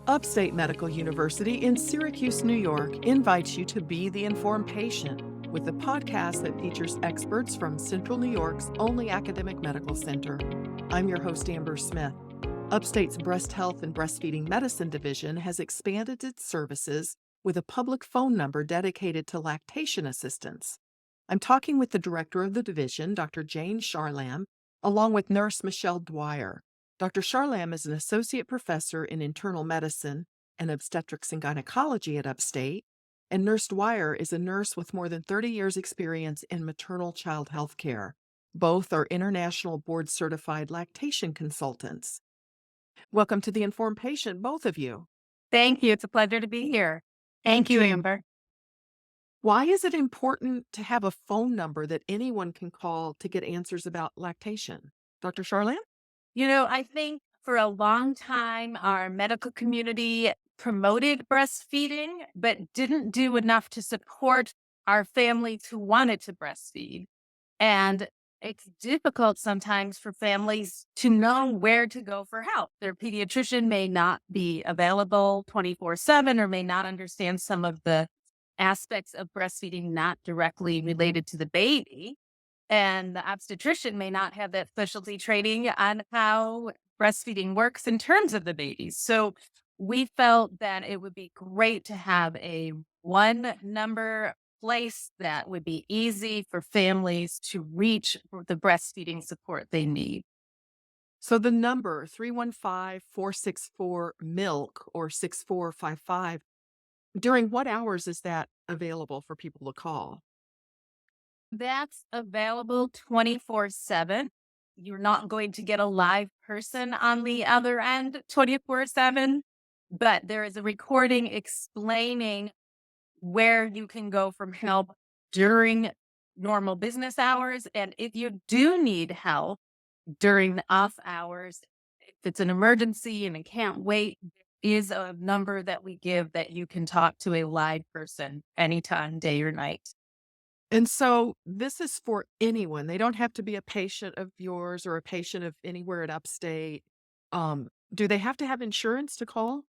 Upstate Medical University in Syracuse, New York invites you to be the informed patient with a podcast that features experts from Central New York's only academic medical center. I'm your host, Amber Smith. Upstate's Breast Health and Breastfeeding Medicine Division has expanded its services with a public phone number dedicated to lactation assistance. I'm talking with the director of the division, Dr. Jayne Charlamb, along with nurse Michele Dwyer. Dr. Charlamb is an associate professor in internal medicine and obstetrics and gynecology at Upstate, and Nurse Dwyer is a nurse with more than 30 years' experience in maternal child health care. Both are international board-certified lactation consultants. Welcome to the Informed Patient, both of you. Thank you. It's a pleasure to be here. Thank you, Amber. Why is it important to have a phone number that anyone can call to get answers about lactation? Dr. Charlamb? I think for a long time, our medical community promoted breastfeeding, but didn't do enough to support our families who wanted to breastfeed. And it's difficult sometimes for families to know where to go for help. Their pediatrician may not be available 24/7 or may not understand some of the aspects of breastfeeding not directly related to the baby. And the obstetrician may not have that specialty training on how breastfeeding works in terms of the babies. So we felt that it would be great to have a one number place that would be easy for families to reach for the breastfeeding support they need. So the number 315-464-MILK or 6455, during what hours is that available for people to call? That's available 24/7. You're not going to get a live person on the other end 24/7, but there is a recording explaining where you can go for help during normal business hours. And if you do need help during the off hours, if it's an emergency and it can't wait, there is a number that we give that you can talk to a live person anytime, day or night. And so this is for anyone. They don't have to be a patient of yours or a patient of anywhere at Upstate. Do they have to have insurance to call?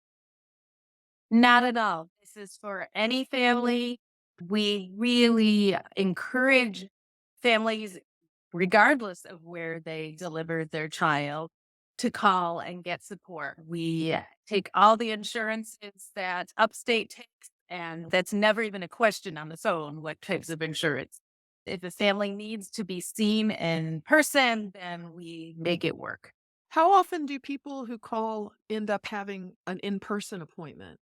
Not at all. This is for any family. We really encourage families, regardless of where they delivered their child, to call and get support. We take all the insurances that Upstate takes, and that's never even a question on its own, what types of insurance. If the family needs to be seen in person, then we make it work. How often do people who call end up having an in-person appointment?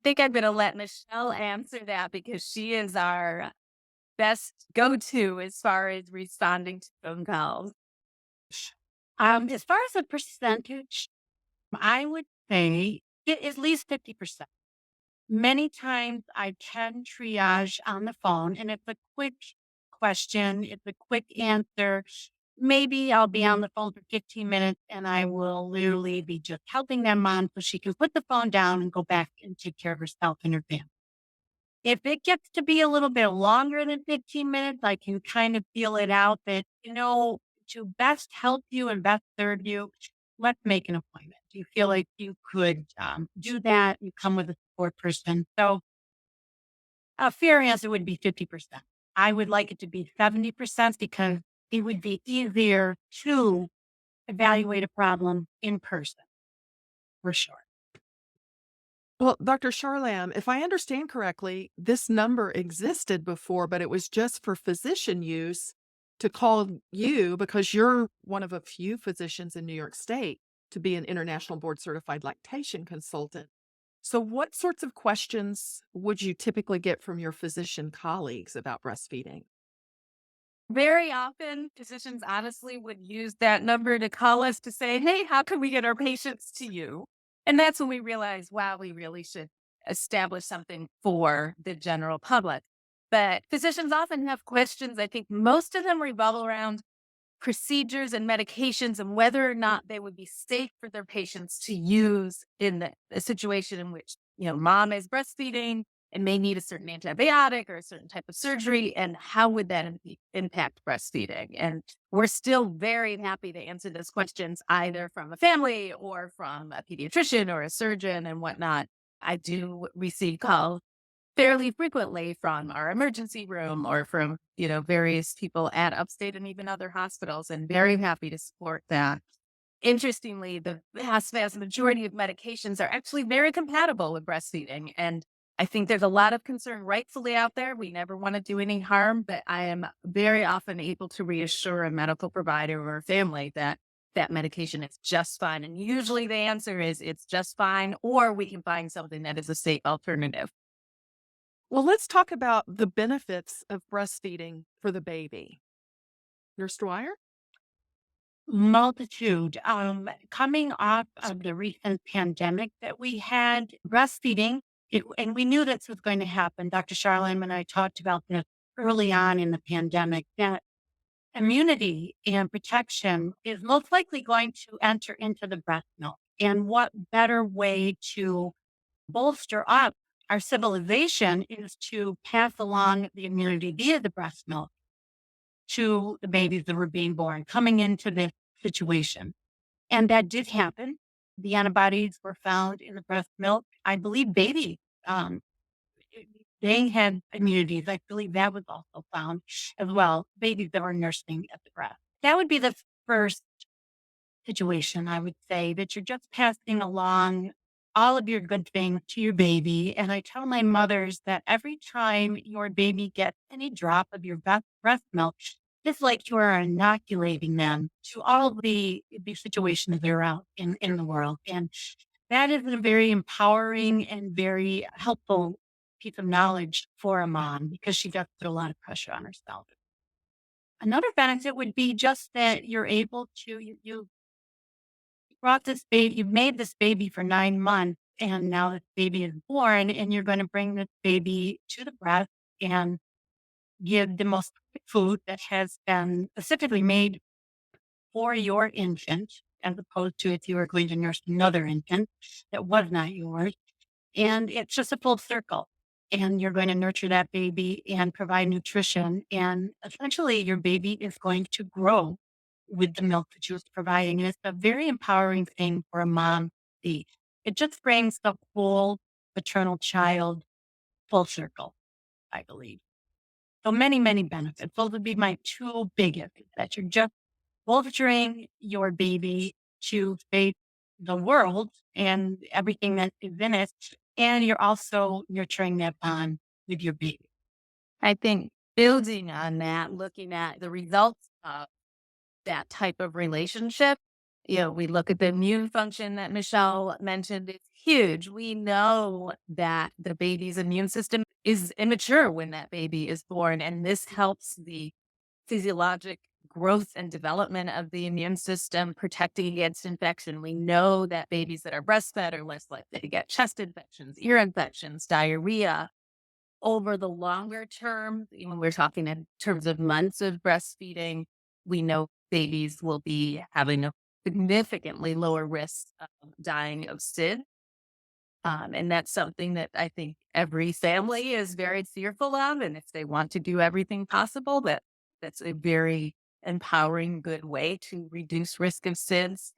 I think I'm going to let Michele answer that because she is our best go-to as far as responding to phone calls. As far as the percentage, I would say at least 50%. Many times I can triage on the phone, and it's a quick question, it's a quick answer. Maybe I'll be on the phone for 15 minutes and I will literally be just helping that mom so she can put the phone down and go back and take care of herself and her family. If it gets to be a little bit longer than 15 minutes, I can kind of feel it out that, to best help you and best serve you, let's make an appointment. Do you feel like you could do that? You come with a support person. So a fair answer would be 50%. I would like it to be 70% because it would be easier to evaluate a problem in person, for sure. Well, Dr. Charlamb, if I understand correctly, this number existed before, but it was just for physician use to call you because you're one of a few physicians in New York State to be an international board certified lactation consultant. So what sorts of questions would you typically get from your physician colleagues about breastfeeding? Very often, physicians honestly would use that number to call us to say, hey, how can we get our patients to you? And that's when we realize, wow, we really should establish something for the general public. But physicians often have questions. I think most of them revolve around procedures and medications and whether or not they would be safe for their patients to use in the situation in which, mom is breastfeeding and may need a certain antibiotic or a certain type of surgery, and how would that impact breastfeeding? And we're still very happy to answer those questions, either from a family or from a pediatrician or a surgeon and whatnot. I do receive calls fairly frequently from our emergency room or from, various people at Upstate and even other hospitals, and very happy to support that. Interestingly, the vast majority of medications are actually very compatible with breastfeeding. And I think there's a lot of concern rightfully out there. We never want to do any harm, but I am very often able to reassure a medical provider or a family that that medication is just fine. And usually the answer is it's just fine, or we can find something that is a safe alternative. Well, let's talk about the benefits of breastfeeding for the baby. Nurse Dwyer? Multitude. Coming off of the recent pandemic that we had, breastfeeding, and we knew this was going to happen. Dr. Charlamb and I talked about this early on in the pandemic, that immunity and protection is most likely going to enter into the breast milk. And what better way to bolster up our civilization is to pass along the immunity via the breast milk to the babies that were being born coming into this situation. And that did happen. The antibodies were found in the breast milk. I believe baby, they had immunities. I believe that was also found as well. Babies that were nursing at the breast. That would be the first situation, I would say, that you're just passing along all of your good things to your baby. And I tell my mothers that every time your baby gets any drop of your breast milk, it's like you are inoculating them to all of the situations that are out in the world. And that is a very empowering and very helpful piece of knowledge for a mom, because she does put a lot of pressure on herself. Another benefit would be just that you're able to, you brought this baby, you've made this baby for 9 months, and now this baby is born, and you're going to bring this baby to the breast and give the most perfect food that has been specifically made for your infant, as opposed to if you were going to nurse another infant that was not yours. And it's just a full circle. And you're going to nurture that baby and provide nutrition. And essentially, your baby is going to grow with the milk that you're providing. And it's a very empowering thing for a mom to see. It just brings the whole maternal child full circle, I believe. So many, many benefits. Those would be my two biggest, that you're just bolstering your baby to face the world and everything that is in it. And you're also nurturing that bond with your baby. I think building on that, looking at the results of that type of relationship, we look at the immune function that Michele mentioned. It's huge. We know that the baby's immune system is immature when that baby is born, and this helps the physiologic growth and development of the immune system, protecting against infection. We know that babies that are breastfed are less likely to get chest infections, ear infections, diarrhea. Over the longer term, we're talking in terms of months of breastfeeding, we know babies will be having a significantly lower risk of dying of SID. And that's something that I think every family is very fearful of. And if they want to do everything possible, that's a very empowering, good way to reduce risk of SIDS.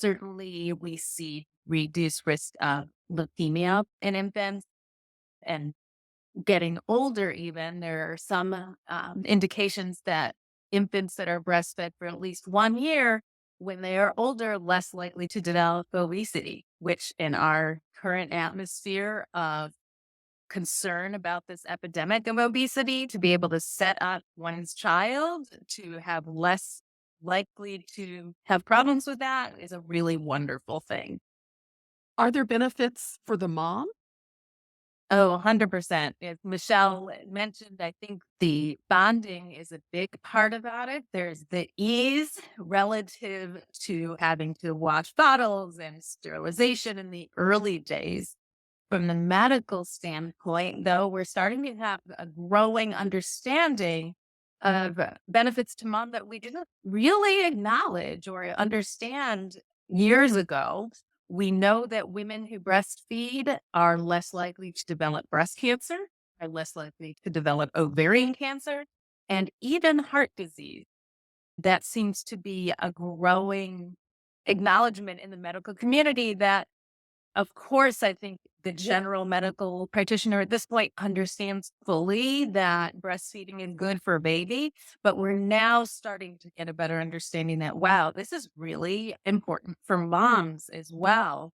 Certainly, we see reduced risk of leukemia in infants, and getting older even, there are some indications that infants that are breastfed for at least 1 year, when they are older, less likely to develop obesity, which in our current atmosphere of concern about this epidemic of obesity, to be able to set up one's child to have less likely to have problems with that is a really wonderful thing. Are there benefits for the mom? Oh, 100%. As Michele mentioned, I think the bonding is a big part about it. There's the ease relative to having to wash bottles and sterilization in the early days. From the medical standpoint, though, we're starting to have a growing understanding of benefits to mom that we didn't really acknowledge or understand years ago. We know that women who breastfeed are less likely to develop breast cancer, are less likely to develop ovarian cancer, and even heart disease. That seems to be a growing acknowledgement in the medical community that, of course, I think the general medical practitioner at this point understands fully that breastfeeding is good for a baby, but we're now starting to get a better understanding that, wow, this is really important for moms as well.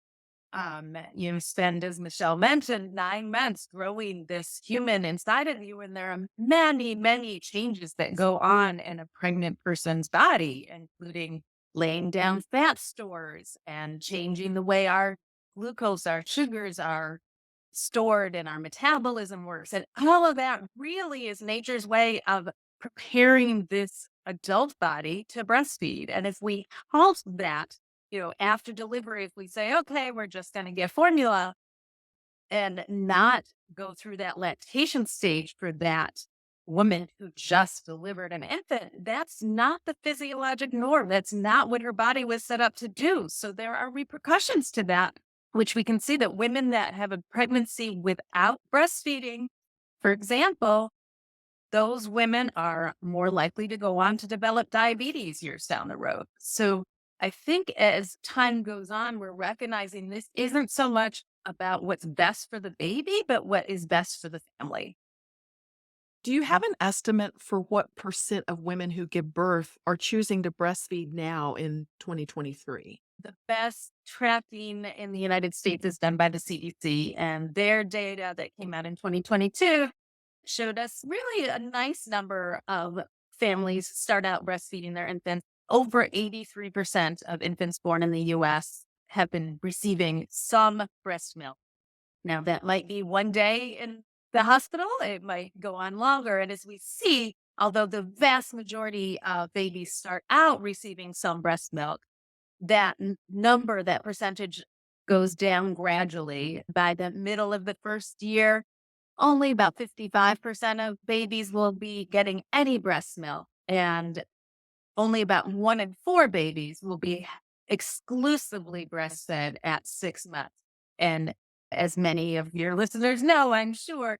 You spend, as Michele mentioned, 9 months growing this human inside of you, and there are many, many changes that go on in a pregnant person's body, including laying down fat stores and changing the way our glucose, our sugars are stored and our metabolism works. And all of that really is nature's way of preparing this adult body to breastfeed. And if we halt that, after delivery, if we say, okay, we're just going to get formula and not go through that lactation stage for that woman who just delivered an infant, that's not the physiologic norm. That's not what her body was set up to do. So there are repercussions to that, which we can see that women that have a pregnancy without breastfeeding, for example, those women are more likely to go on to develop diabetes years down the road. So I think as time goes on, we're recognizing this isn't so much about what's best for the baby, but what is best for the family. Do you have an estimate for what percent of women who give birth are choosing to breastfeed now in 2023? The best tracking in the United States is done by the CDC, and their data that came out in 2022 showed us really a nice number of families start out breastfeeding their infants. Over 83% of infants born in the US have been receiving some breast milk. Now, that might be one day in the hospital, it might go on longer. And as we see, although the vast majority of babies start out receiving some breast milk, that number, that percentage goes down gradually. By the middle of the first year, only about 55% of babies will be getting any breast milk, and only about 1 in 4 babies will be exclusively breastfed at 6 months. And as many of your listeners know, I'm sure,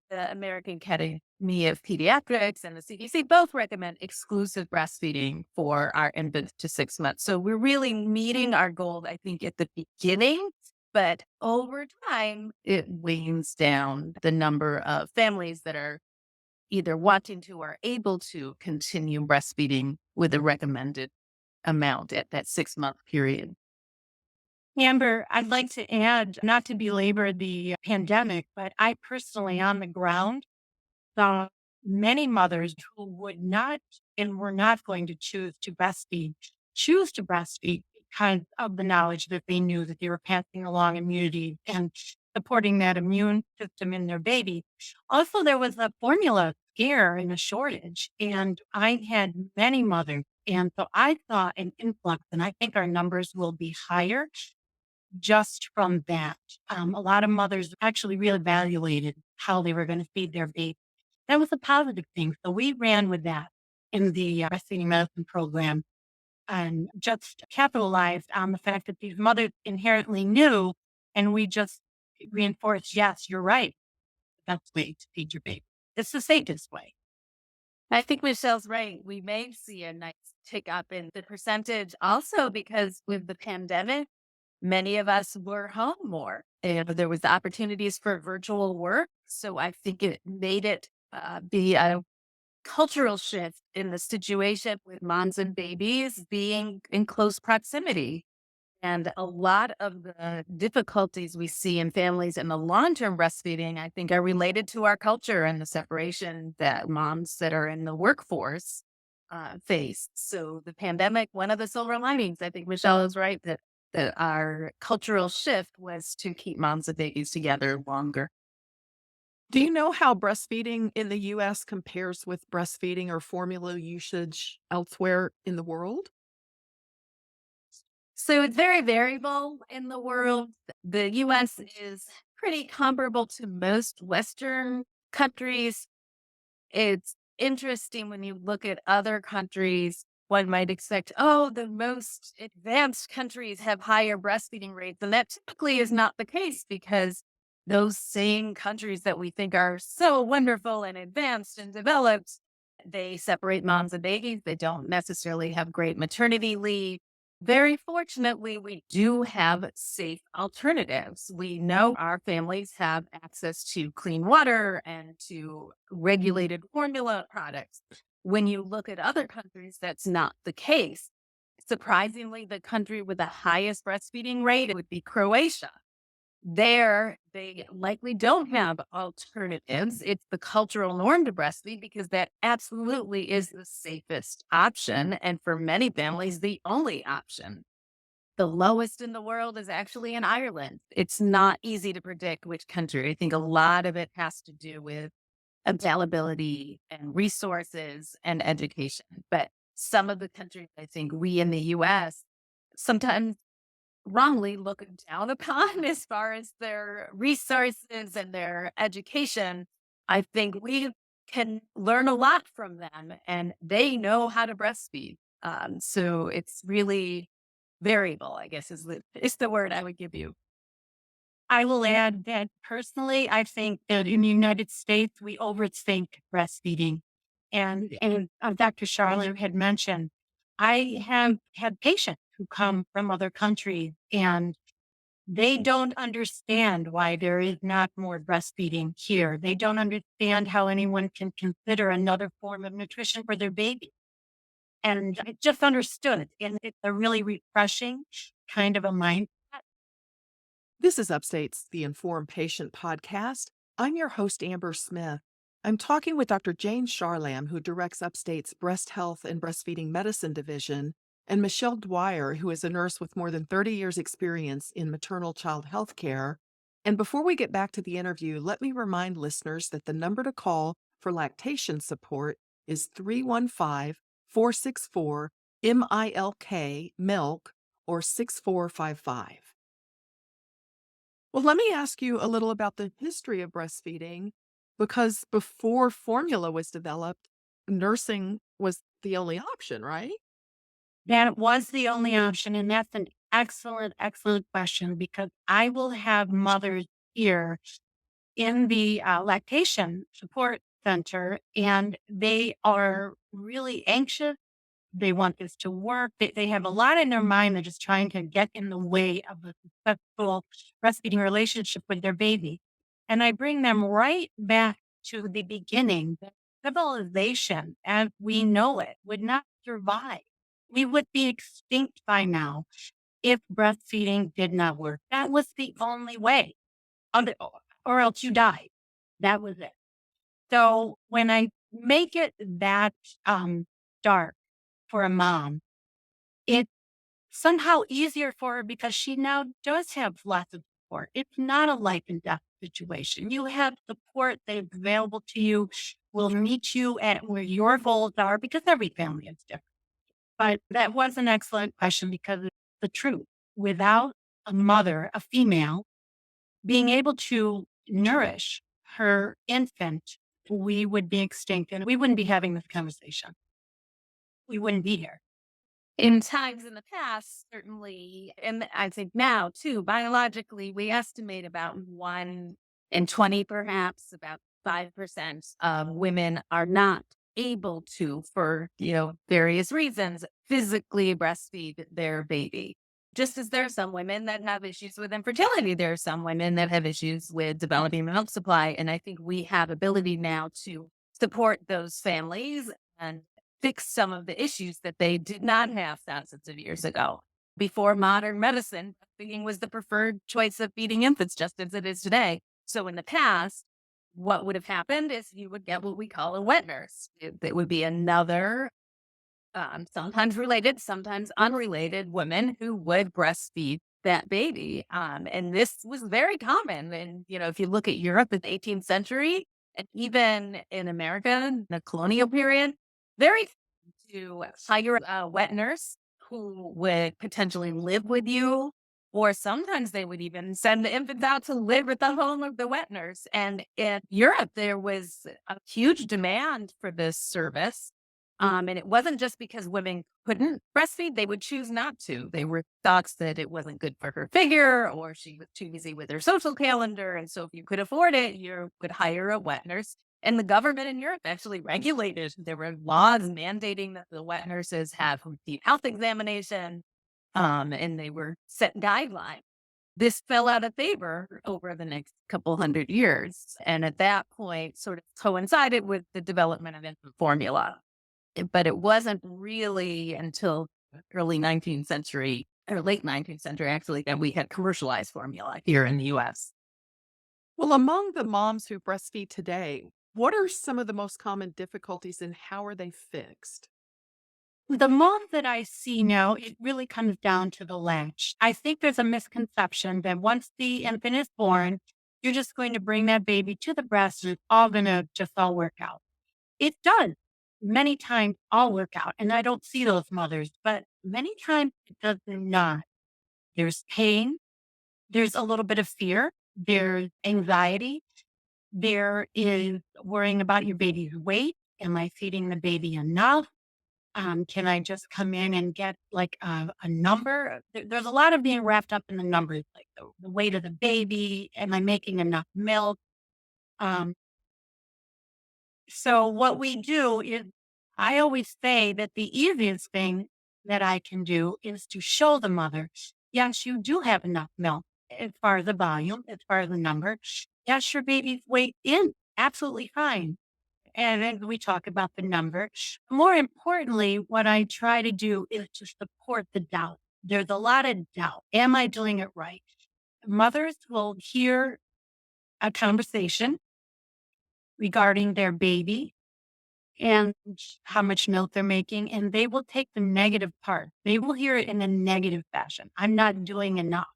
the American Academy of Pediatrics and the CDC both recommend exclusive breastfeeding for our infants to 6 months. So we're really meeting our goal, I think, at the beginning, but over time, it wanes down the number of families that are either wanting to or able to continue breastfeeding with the recommended amount at that 6-month period. Amber, I'd like to add, not to belabor the pandemic, but I personally, on the ground, saw many mothers who would not and were not going to choose to breastfeed because of the knowledge that they knew that they were passing along immunity and supporting that immune system in their baby. Also, there was a formula scare and a shortage, and I had many mothers. And so I saw an influx, and I think our numbers will be higher just from that. A lot of mothers actually reevaluated how they were going to feed their baby. That was a positive thing. So we ran with that in the breastfeeding medicine program and just capitalized on the fact that these mothers inherently knew, and we just reinforced, yes, you're right. That's the way to feed your baby. It's the safest way. I think Michelle's right. We may see a nice tick up in the percentage also because with the pandemic, many of us were home more and there was opportunities for virtual work. So I think it made it be a cultural shift in the situation with moms and babies being in close proximity. And a lot of the difficulties we see in families in the long-term breastfeeding, I think, are related to our culture and the separation that moms that are in the workforce face. So the pandemic, one of the silver linings, I think Michele is right, that our cultural shift was to keep moms and babies together longer. Do you know how breastfeeding in the US compares with breastfeeding or formula usage elsewhere in the world? So it's very variable in the world. The US is pretty comparable to most Western countries. It's interesting when you look at other countries one might expect, oh, the most advanced countries have higher breastfeeding rates. And that typically is not the case because those same countries that we think are so wonderful and advanced and developed, they separate moms and babies. They don't necessarily have great maternity leave. Very fortunately, we do have safe alternatives. We know our families have access to clean water and to regulated formula products. When you look at other countries, that's not the case. Surprisingly, the country with the highest breastfeeding rate would be Croatia. There, they likely don't have alternatives. It's the cultural norm to breastfeed because that absolutely is the safest option. And for many families, the only option. The lowest in the world is actually in Ireland. It's not easy to predict which country. I think a lot of it has to do with availability and resources and education. But some of the countries, I think we in the US sometimes wrongly look down upon as far as their resources and their education. I think we can learn a lot from them and they know how to breastfeed. So it's really variable, I guess is the word I would give you. I will add that personally, I think that in the United States, we overthink breastfeeding. And Dr. Charlamb had mentioned, I have had patients who come from other countries and they don't understand why there is not more breastfeeding here. They don't understand how anyone can consider another form of nutrition for their baby. And I just understood. And it's a really refreshing kind of a mindset. This is Upstate's The Informed Patient podcast. I'm your host, Amber Smith. I'm talking with Dr. Jayne Charlamb, who directs Upstate's Breast Health and Breastfeeding Medicine Division, and Michele Dwyer, who is a nurse with more than 30 years' experience in maternal child health care. And before we get back to the interview, let me remind listeners that the number to call for lactation support is 315-464-MILK, milk, or 6455. Well, let me ask you a little about the history of breastfeeding, because before formula was developed, nursing was the only option, right? That was the only option. And that's an excellent, excellent question because I will have mothers here in the lactation support center and they are really anxious. They want this to work. They have a lot in their mind. They're just trying to get in the way of a successful breastfeeding relationship with their baby. And I bring them right back to the beginning. That civilization, as we know it, would not survive. We would be extinct by now if breastfeeding did not work. That was the only way, or else you died. That was it. So when I make it that dark for a mom, it's somehow easier for her because she now does have lots of support. It's not a life and death situation. You have support that is available to you, will meet you at where your goals are because every family is different. But that was an excellent question because it's the truth. Without a mother, a female, being able to nourish her infant, we would be extinct and we wouldn't be having this conversation. We wouldn't be here. In times in the past, certainly, and I think now too, biologically, we estimate about 1 in 20, perhaps about 5% of women are not able to, for various reasons, physically breastfeed their baby. Just as there are some women that have issues with infertility, there are some women that have issues with developing milk supply. And I think we have ability now to support those families and fix some of the issues that they did not have thousands of years ago. Before modern medicine, breastfeeding was the preferred choice of feeding infants, just as it is today. So in the past, what would have happened is you would get what we call a wet nurse. It would be another, sometimes related, sometimes unrelated woman who would breastfeed that baby. And this was very common. And, if you look at Europe in the 18th century, and even in America in the colonial period, very to hire a wet nurse who would potentially live with you, or sometimes they would even send the infants out to live at the home of the wet nurse. And in Europe, there was a huge demand for this service. And it wasn't just because women couldn't breastfeed, they would choose not to. They were thoughts that it wasn't good for her figure or she was too busy with her social calendar. And so if you could afford it, you could hire a wet nurse. And the government in Europe actually regulated. There were laws mandating that the wet nurses have routine health examination, and they were set guidelines. This fell out of favor over the next couple hundred years. And at that point, sort of coincided with the development of infant formula. But it wasn't really until early 19th century or late 19th century, actually, that we had commercialized formula here in the US. Well, among the moms who breastfeed today, what are some of the most common difficulties and how are they fixed? The mom that I see now, it really comes down to the latch. I think there's a misconception that once the infant is born, you're just going to bring that baby to the breast and it's all going to just all work out. It does. Many times all work out. And I don't see those mothers, but many times it does not. There's pain. There's a little bit of fear. There's anxiety. There is worrying about your baby's weight. Am I feeding the baby enough? Can I just come in and get like a number? There's a lot of being wrapped up in the numbers, like the weight of the baby. Am I making enough milk? Um, so what we do is, I always say that the easiest thing that I can do is to show the mother, yes, you do have enough milk as far as the volume, as far as the number. Yes, your baby's weight in absolutely fine. And then we talk about the number. More importantly, what I try to do is to support the doubt. There's a lot of doubt. Am I doing it right? Mothers will hear a conversation regarding their baby and how much milk they're making, and they will take the negative part. They will hear it in a negative fashion. I'm not doing enough.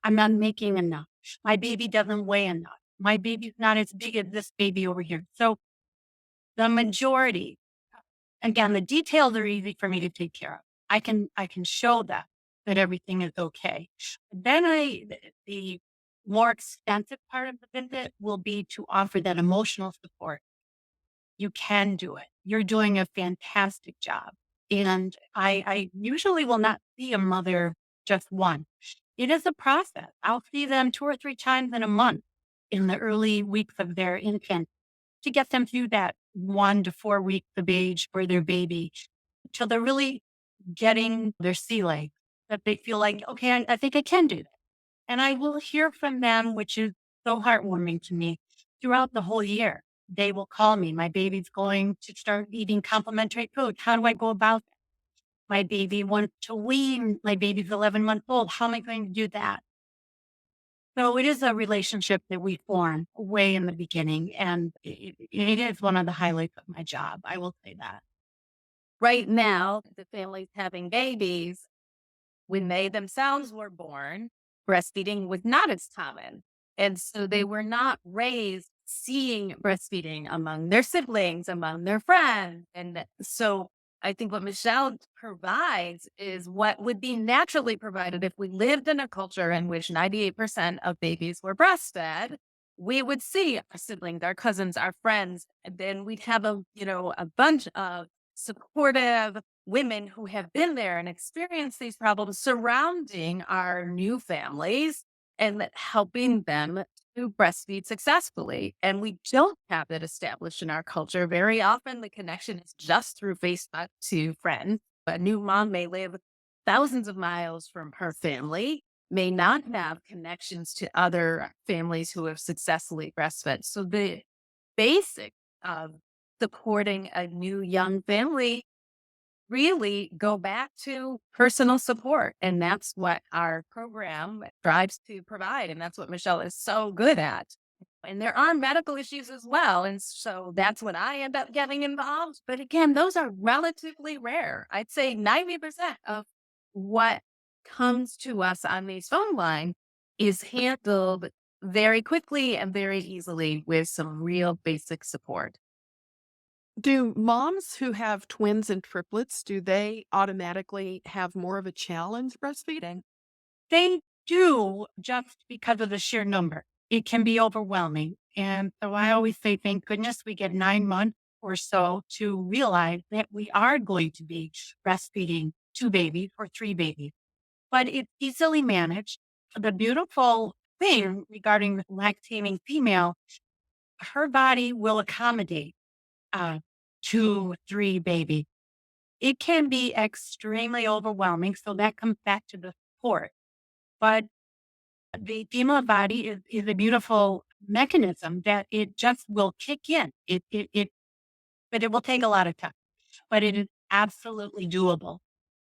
I'm not making enough. My baby doesn't weigh enough. My baby's not as big as this baby over here. So the majority, again, the details are easy for me to take care of. I can show that everything is okay. Then the more extensive part of the visit will be to offer that emotional support. You can do it. You're doing a fantastic job. And I usually will not see a mother just once. It is a process. I'll see them 2 or 3 times in a month in the early weeks of their infant to get them through that 1 to 4 weeks of age for their baby till they're really getting their sea legs, that they feel like, okay, I think I can do that. And I will hear from them, which is so heartwarming to me throughout the whole year. They will call me. My baby's going to start eating complementary food. How do I go about that? My baby wants to wean. My baby's 11 months old. How am I going to do that? So it is a relationship that we form way in the beginning. And it is one of the highlights of my job. I will say that. Right now, the families having babies, when they themselves were born, breastfeeding was not as common. And so they were not raised seeing breastfeeding among their siblings, among their friends. And so I think what Michele provides is what would be naturally provided if we lived in a culture in which 98% of babies were breastfed. We would see our siblings, our cousins, our friends, and then we'd have a bunch of supportive women who have been there and experienced these problems surrounding our new families and helping them to breastfeed successfully. And we don't have that established in our culture. Very often the connection is just through Facebook to friends. A new mom may live thousands of miles from her family, may not have connections to other families who have successfully breastfed. So the basic of supporting a new young family really go back to personal support. And that's what our program strives to provide. And that's what Michele is so good at. And there are medical issues as well. And so that's when I end up getting involved. But again, those are relatively rare. I'd say 90% of what comes to us on these phone lines is handled very quickly and very easily with some real basic support. Do moms who have twins and triplets, do they automatically have more of a challenge breastfeeding? They do, just because of the sheer number. It can be overwhelming. And so I always say, thank goodness we get 9 months or so to realize that we are going to be breastfeeding 2 babies or 3 babies, but it's easily managed. The beautiful thing regarding the lactating female, her body will accommodate 2, 3 babies. It can be extremely overwhelming. So that comes back to the support. But the female body is a beautiful mechanism that it just will kick in. But it will take a lot of time, but it is absolutely doable.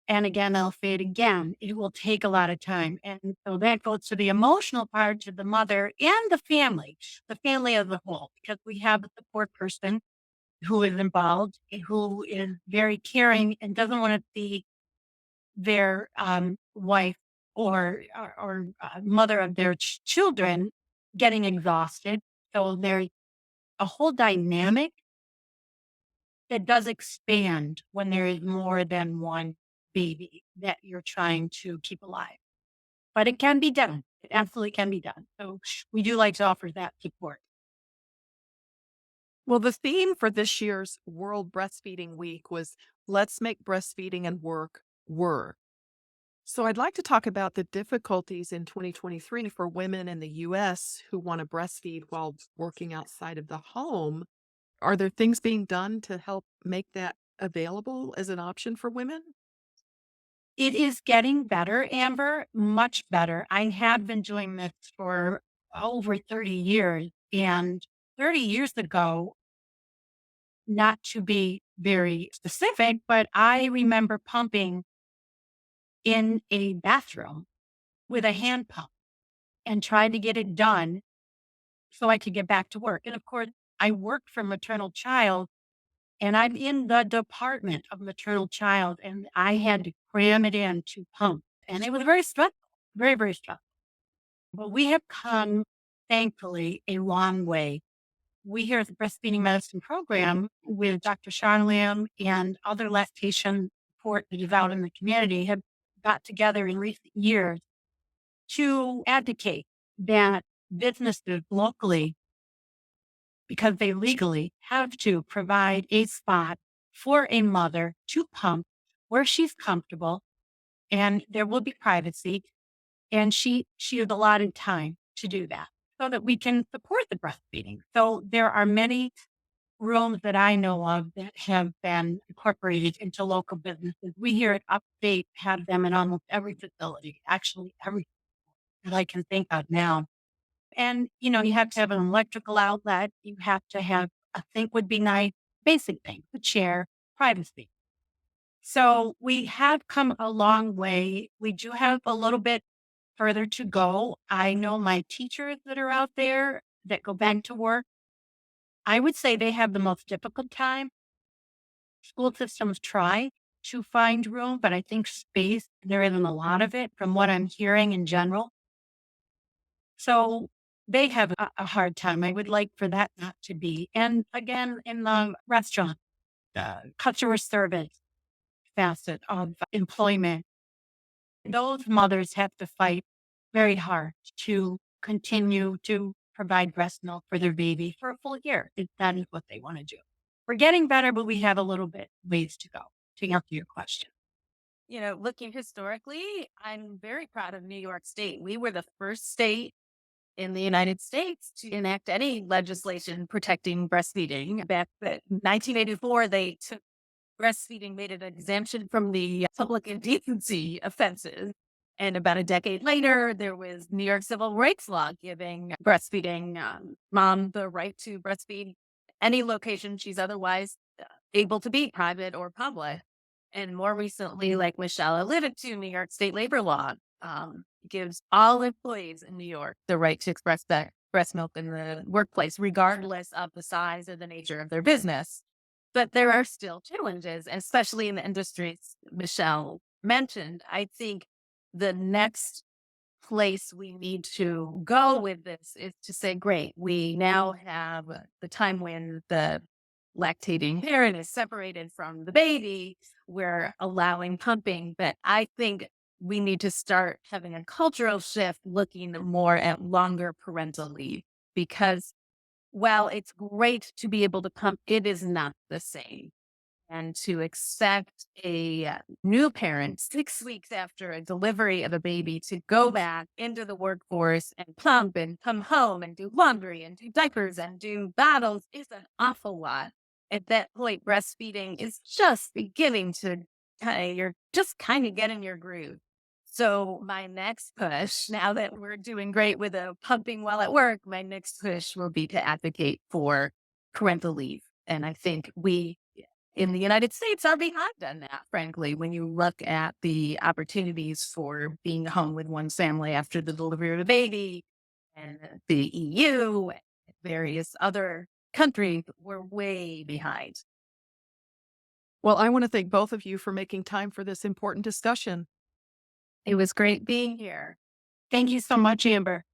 And again, I'll say it again, it will take a lot of time. And so that goes to the emotional part, to the mother and the family as a whole, because we have a support person who is involved, who is very caring and doesn't want to see their wife or mother of their children getting exhausted. So there's a whole dynamic that does expand when there is more than one baby that you're trying to keep alive. But it can be done. It absolutely can be done. So we do like to offer that support. Well, the theme for this year's World Breastfeeding Week was Let's Make Breastfeeding and Work Work. So I'd like to talk about the difficulties in 2023 for women in the U.S. who want to breastfeed while working outside of the home. Are there things being done to help make that available as an option for women? It is getting better, Amber, much better. I have been doing this for over 30 years. And 30 years ago, not to be very specific, but I remember pumping in a bathroom with a hand pump and trying to get it done so I could get back to work. And of course, I worked for maternal child and I'm in the department of maternal child and I had to cram it in to pump. And it was very stressful, very, very stressful. But we have come, thankfully, a long way. We here at the Breastfeeding Medicine Program with Dr. Charlamb and other lactation support that is out in the community have got together in recent years to advocate that businesses locally, because they legally have to provide a spot for a mother to pump where she's comfortable and there will be privacy. And she is allotted time to do that so that we can support the breastfeeding. So there are many rooms that I know of that have been incorporated into local businesses. We here at Upstate have them in almost every facility, actually every that I can think of now. And, you have to have an electrical outlet. You have to have, a sink would be nice, basic things, a chair, privacy. So we have come a long way. We do have a little bit further to go. I know my teachers that are out there that go back to work. I would say they have the most difficult time. School systems try to find room, but I think space, there isn't a lot of it from what I'm hearing in general. So they have a hard time. I would like for that not to be. And again, in the restaurant, customer service facet of employment, those mothers have to fight very hard to continue to provide breast milk for their baby for a full year, if that is what they want to do. We're getting better, but we have a little bit ways to go to answer your question. Looking historically, I'm very proud of New York State. We were the first state in the United States to enact any legislation protecting breastfeeding. Back in 1984, they took breastfeeding, made an exemption from the public indecency offenses. And about a decade later, there was New York civil rights law giving breastfeeding mom the right to breastfeed any location she's otherwise able to be, private or public. And more recently, like Michele alluded to, New York state labor law gives all employees in New York the right to express that breast milk in the workplace, regardless of the size or the nature of their business. But there are still challenges, and especially in the industries Michele mentioned. I think the next place we need to go with this is to say, great, we now have the time when the lactating parent is separated from the baby. We're allowing pumping, but I think we need to start having a cultural shift looking more at longer parental leave, because while it's great to be able to come, it is not the same. And to expect a new parent 6 weeks after a delivery of a baby to go back into the workforce and pump and come home and do laundry and do diapers and do bottles is an awful lot. At that point, breastfeeding is just beginning to you're just kind of getting your groove. So my next push, now that we're doing great with pumping while at work, my next push will be to advocate for parental leave. And I think we in the United States are behind on that, frankly, when you look at the opportunities for being home with one's family after the delivery of a baby and the EU and various other countries, we're way behind. Well, I want to thank both of you for making time for this important discussion. It was great being here. Thank you so much, Amber.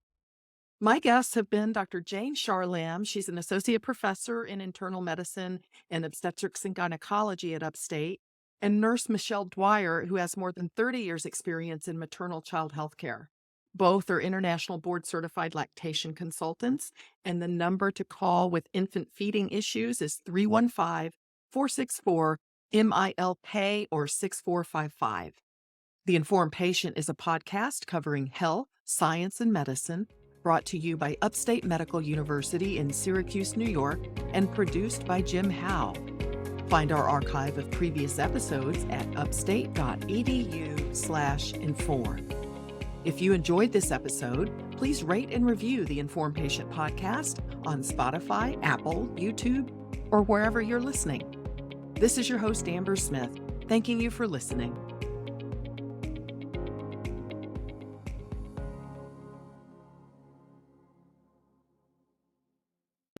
My guests have been Dr. Jayne Charlamb. She's an associate professor in internal medicine and obstetrics and gynecology at Upstate, and nurse Michele Dwyer, who has more than 30 years' experience in maternal child health care. Both are international board-certified lactation consultants, and the number to call with infant feeding issues is 315-464-MILK or 6455. The Informed Patient is a podcast covering health, science, and medicine, brought to you by Upstate Medical University in Syracuse, New York, and produced by Jim Howe. Find our archive of previous episodes at upstate.edu/inform. If you enjoyed this episode, please rate and review the Informed Patient podcast on Spotify, Apple, YouTube, or wherever you're listening. This is your host, Amber Smith, thanking you for listening.